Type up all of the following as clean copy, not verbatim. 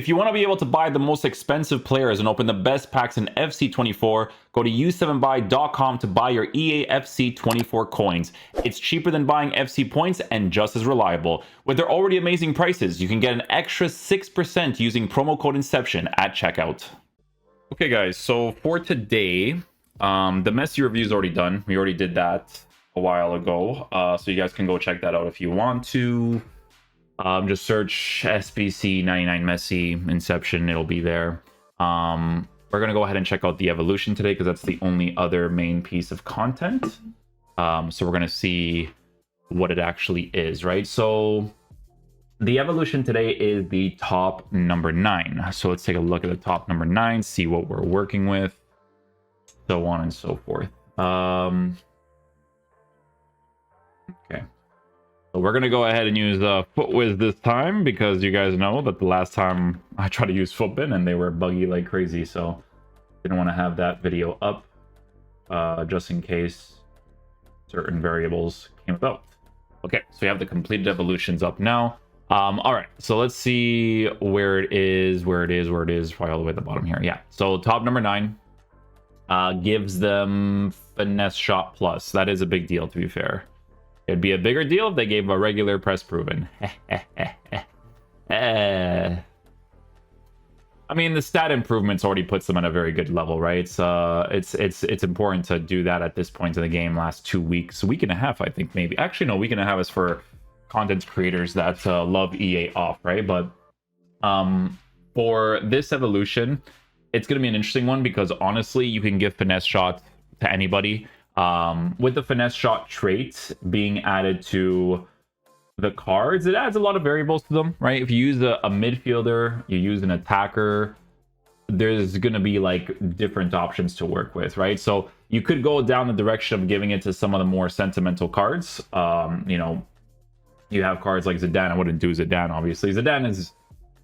If you want to be able to buy the most expensive players and open the best packs in FC24, go to u7buy.com to buy your EA FC24 coins. It's cheaper than buying FC points and just as reliable. With their already amazing prices, you can get an extra 6% using promo code Inception at checkout. Okay guys, so for today, the messy review is already done. We already did that a while ago, so you guys can go check that out if you want to. Just search SBC 99 Messy Inception, it'll be there. We're gonna go ahead and check out the evolution today because that's the only other main piece of content. So we're gonna see what it actually is, right? So the evolution today is the top number 9. So let's take a look at the top number 9, see what we're working with, so on and so forth. Okay. So we're going to go ahead and use FootWiz this time because you guys know that the last time I tried to use FootBin and they were buggy like crazy. So didn't want to have that video up just in case certain variables came about. Okay, so we have the completed evolutions up now. All right, so let's see where it is, probably all the way at the bottom here. Yeah, so top number 9 gives them finesse shot plus. That is a big deal, to be fair. It'd be a bigger deal if they gave a regular press proven. I mean, the stat improvements already puts them at a very good level, right? It's important to do that at this point in the game. Last 2 weeks, a week and a half, I think, maybe. Actually, no, a week and a half is for content creators that love EA off, right? But for this evolution, it's going to be an interesting one because honestly, you can give finesse shot to anybody. With the finesse shot trait being added to the cards, it adds a lot of variables to them, right? If you use a midfielder, you use an attacker, there's going to be like different options to work with, right? So you could go down the direction of giving it to some of the more sentimental cards. You know, you have cards like Zidane. I wouldn't do Zidane, obviously. Zidane is...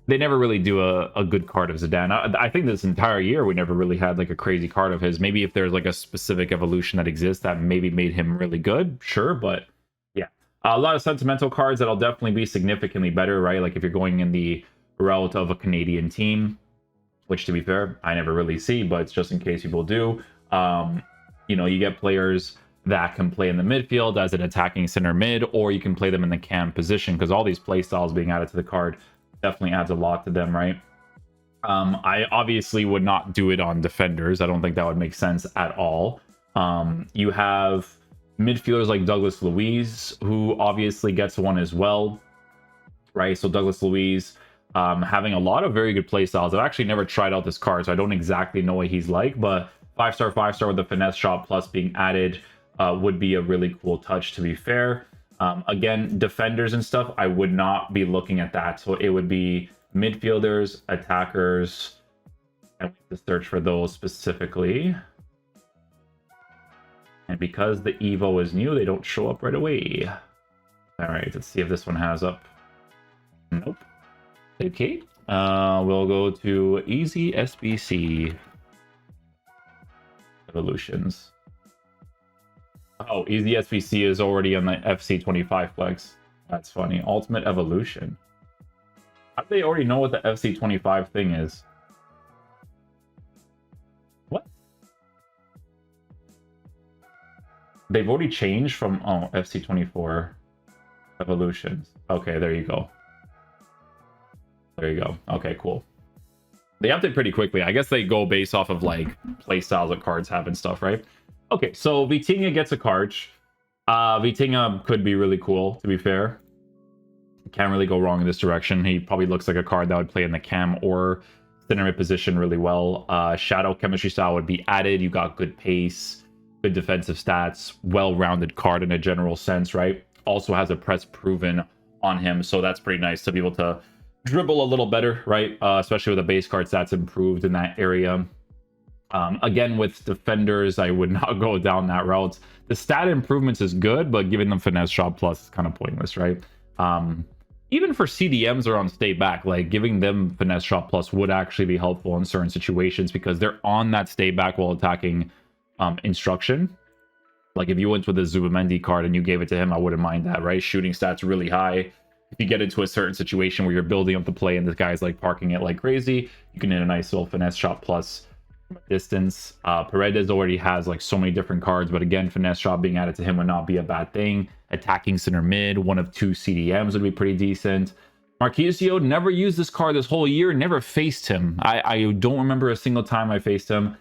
They never really do a good card of Zidane. I think this entire year we never really had like a crazy card of his. Maybe if there's like a specific evolution that exists that maybe made him really good, sure. But yeah, a lot of sentimental cards that'll definitely be significantly better, right? Like if you're going in the route of a Canadian team, which to be fair, I never really see, but it's just in case people do. You know, you get players that can play in the midfield as an attacking center mid, or you can play them in the cam position because all these play styles being added to the card definitely adds a lot to them, right? I obviously would not do it on defenders. I don't think that would make sense at all. You have midfielders like Douglas Luiz, who obviously gets one as well, right? So Douglas Luiz having a lot of very good play styles. I've actually never tried out this card, so I don't exactly know what he's like, but 5-star with the finesse shot plus being added would be a really cool touch, to be fair. Again, defenders and stuff, I would not be looking at that. So it would be midfielders, attackers, and we have to search for those specifically. And because the Evo is new, they don't show up right away. All right, let's see if this one has up. Nope. Okay. We'll go to Easy SBC Evolutions. Oh, Easy SBC is already on the FC25 flex. That's funny. Ultimate Evolution. How do they already know what the FC25 thing is? What? They've already changed from... Oh, FC24 Evolutions. Okay, there you go. There you go. Okay, cool. They update pretty quickly. I guess they go based off of like play styles that cards have and stuff, right? Okay, so Vitinha gets a card. Vitinha could be really cool, to be fair. Can't really go wrong in this direction. He probably looks like a card that would play in the cam or center mid position really well. Shadow chemistry style would be added. You got good pace, good defensive stats, well-rounded card in a general sense, right? Also has a press proven on him, so that's pretty nice to be able to dribble a little better, right? Especially with the base card stats improved in that area. Again, with defenders, I would not go down that route. The stat improvements is good, but giving them finesse shot plus is kind of pointless, right? Even for CDMs or on stay back, like giving them finesse shot plus would actually be helpful in certain situations because they're on that stay back while attacking instruction. Like if you went with a Zubamendi card and you gave it to him, I wouldn't mind that, right? Shooting stats really high. if you get into a certain situation where you're building up the play and this guy's like parking it like crazy, you can hit a nice little finesse shot plus from a distance. Paredes already has like so many different cards, but again, finesse shot being added to him would not be a bad thing. Attacking center mid, one of 2 CDMs would be pretty decent. Marquisio, never used this card this whole year, never faced him. I don't remember a single time I faced him.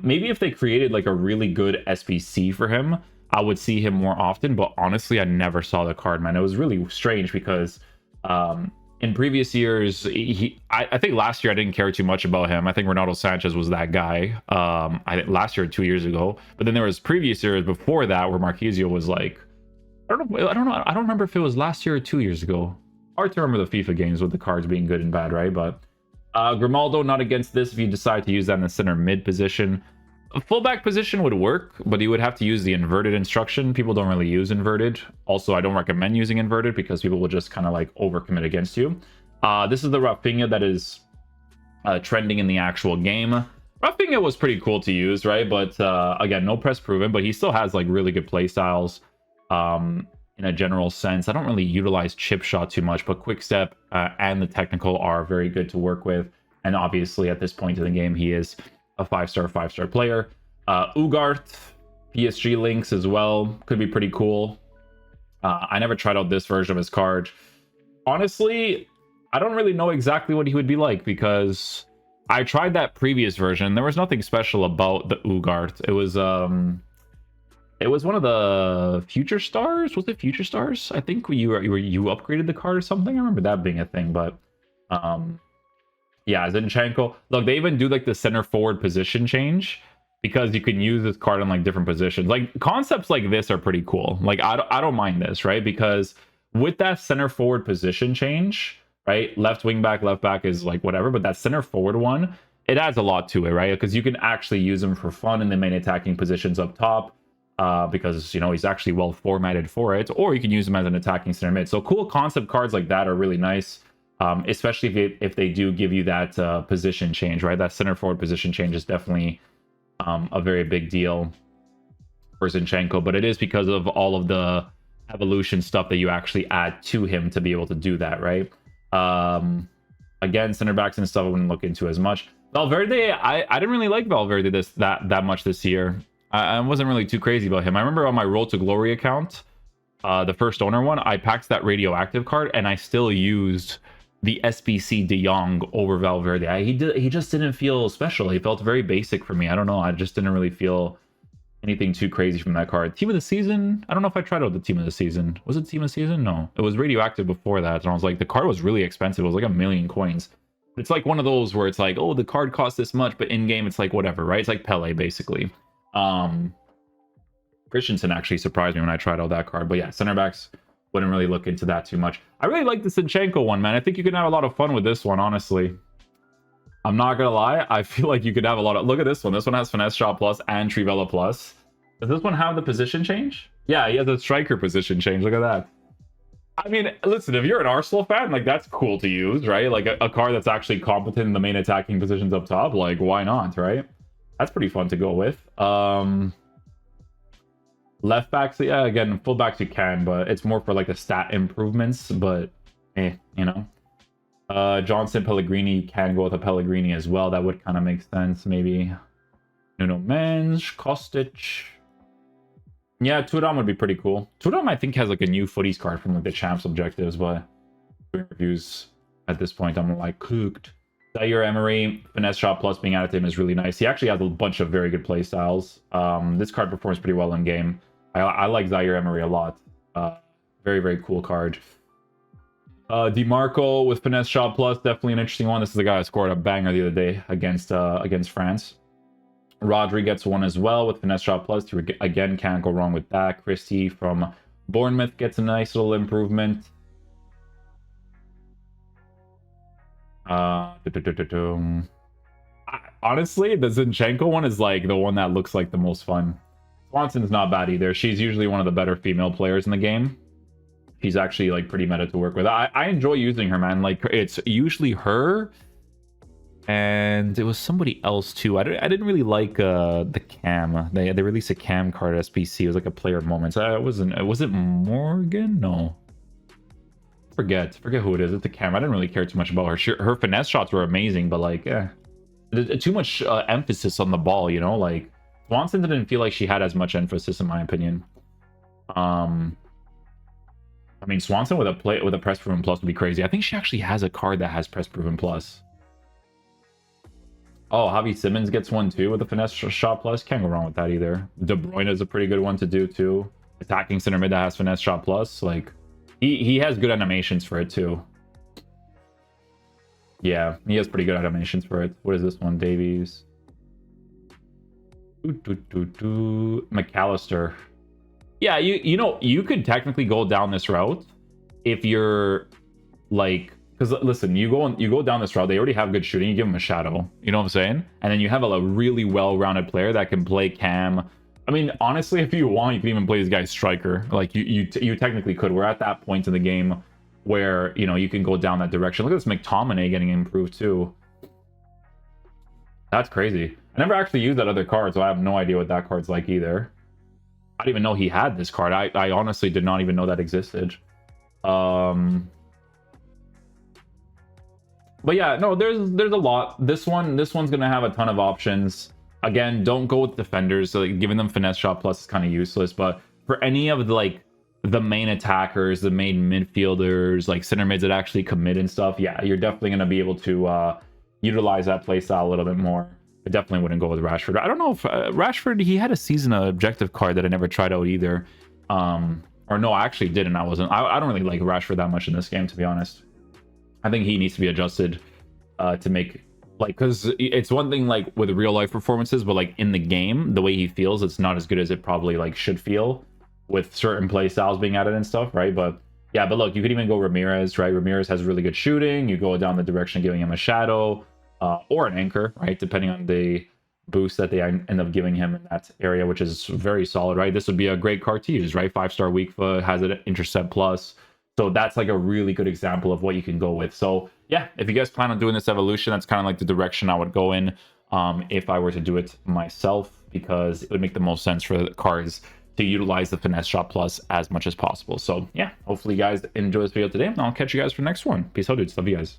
Maybe if they created like a really good SBC for him, I would see him more often, but honestly, I never saw the card, man. It was really strange because in previous years, I think last year I didn't care too much about him. I think Ronaldo Sanchez was that guy. I think last year, 2 years ago, but then there was previous years before that where Marquisio was like, I don't know. I don't remember if it was last year or 2 years ago. Hard to remember the FIFA games with the cards being good and bad, right? But Grimaldo, not against this if you decide to use that in the center mid position. A fullback position would work, but you would have to use the inverted instruction. People don't really use inverted. Also, I don't recommend using inverted because people will just kind of like overcommit against you. This is the Rafinha that is trending in the actual game. Rafinha was pretty cool to use, right? But again, no press proven, but he still has like really good play styles. In a general sense, I don't really utilize chip shot too much, but quick step and the technical are very good to work with. And obviously at this point in the game, he is a 5-star player. Ugart, PSG links as well, could be pretty cool. I never tried out this version of his card. Honestly, I don't really know exactly what he would be like because I tried that previous version. There was nothing special about the Ugart. It was one of the Future Stars. Was it Future Stars? I think you upgraded the card or something. I remember that being a thing, but yeah, Zinchenko. Look, they even do like the center forward position change because you can use this card in like different positions. Like concepts like this are pretty cool. Like I don't mind this, right? Because with that center forward position change, right? Left wing back, left back is like whatever, but that center forward one, it adds a lot to it, right? Because you can actually use them for fun in the main attacking positions up top. Because you know he's actually well formatted for it, or you can use him as an attacking center mid. So cool concept cards like that are really nice, especially if they do give you that position change, right? That center forward position change is definitely a very big deal for Zinchenko, but it is because of all of the evolution stuff that you actually add to him to be able to do that, right? Again, center backs and stuff I wouldn't look into as much. Valverde, I didn't really like Valverde that much this year. I wasn't really too crazy about him. I remember on my Road to Glory account, the first owner one, I packed that radioactive card and I still used the SBC De Jong over Valverde. He just didn't feel special. He felt very basic for me. I don't know. I just didn't really feel anything too crazy from that card. Team of the season? I don't know if I tried out the team of the season. Was it team of the season? No. It was radioactive before that. And I was like, the card was really expensive. It was like 1 million coins. It's like one of those where it's like, oh, the card costs this much, but in game it's like whatever, right? It's like Pele basically. Christensen actually surprised me when I tried out that card, but yeah, center backs wouldn't really look into that too much. I really like the Zinchenko one, man. I think you can have a lot of fun with this one, honestly. I'm not gonna lie, I feel like you could have a lot of... Look at this one. This one has finesse shot plus and Trivela plus. Does this one have the position change? Yeah, he has a striker position change. Look at that. I mean, listen, if you're an Arsenal fan, like, that's cool to use, right? Like, a card that's actually competent in the main attacking positions up top, like, why not, right? That's pretty fun to go with. Left backs, yeah, again, full backs you can, but it's more for like the stat improvements, but you know. Johnson, Pellegrini, you can go with a Pellegrini as well. That would kind of make sense, maybe. Nuno Mensch, Kostic. Yeah, Thuram would be pretty cool. Thuram, I think, has like a new footies card from like the champs objectives, but doing reviews at this point, I'm like cooked. Zaire Emery, finesse shot plus being added to him is really nice. He actually has a bunch of very good play styles. This card performs pretty well in game. I like Zaire Emery a lot. Very, very cool card. DiMarco with finesse shot plus, definitely an interesting one. This is the guy who scored a banger the other day against France. Rodri gets one as well with finesse shot plus. Again, can't go wrong with that. Christie from Bournemouth gets a nice little improvement. Honestly, the Zinchenko one is like the one that looks like the most fun. Swanson's not bad either. She's usually one of the better female players in the game. She's actually like pretty meta to work with. I enjoy using her, man. Like, it's usually her, and it was somebody else too. I didn't really like the cam. They released a cam card SPC. It was like a player moment. Was it Morgan? No. forget who it is. It's a camera. I didn't really care too much about her. Her finesse shots were amazing, but like, too much emphasis on the ball. You know, like Swanson didn't feel like she had as much emphasis, in my opinion. I mean, Swanson with a press proven plus would be crazy. I think she actually has a card that has press proven plus. Oh, Javi Simmons gets one too with a finesse shot plus. Can't go wrong with that either. De Bruyne is a pretty good one to do too. Attacking center mid that has finesse shot plus. Like, he has good animations for it too. Yeah, he has pretty good animations for it. What is this one? Davies. McAllister. Yeah, you know, you could technically go down this route if you're like, because listen, you go down this route, they already have good shooting, you give them a shadow, you know what I'm saying? And then you have a really well-rounded player that can play cam. I mean, honestly, if you want, you can even play this guy striker. Like you technically could. We're at that point in the game where, you know, you can go down that direction. Look at this McTominay getting improved too. That's crazy. I never actually used that other card, so I have no idea what that card's like either. I didn't even know he had this card. I honestly did not even know that existed. But yeah, no, there's a lot. This one's gonna have a ton of options. Again, don't go with defenders. So like, giving them finesse shot plus is kind of useless. But for any of the main attackers, the main midfielders, like center mids that actually commit and stuff, yeah, you're definitely gonna be able to utilize that playstyle a little bit more. I definitely wouldn't go with Rashford. I don't know if Rashford, he had a season objective card that I never tried out either. Or no, I actually didn't. I don't really like Rashford that much in this game, to be honest. I think he needs to be adjusted to make, like, because it's one thing like with real life performances, but like in the game, the way he feels, it's not as good as it probably like should feel with certain play styles being added and stuff, right? But yeah, but look, you could even go Ramirez, right? Ramirez has really good shooting. You go down the direction giving him a shadow. Or an anchor, right? Depending on the boost that they end up giving him in that area, which is very solid, right? This would be a great card to use, right? 5-star weak foot, has an intercept plus. So that's like a really good example of what you can go with. So yeah, if you guys plan on doing this evolution, that's kind of like the direction I would go in if I were to do it myself, because it would make the most sense for the cards to utilize the finesse shot plus as much as possible. So yeah, hopefully you guys enjoy this video today. I'll catch you guys for the next one. Peace out, dudes. Love you guys.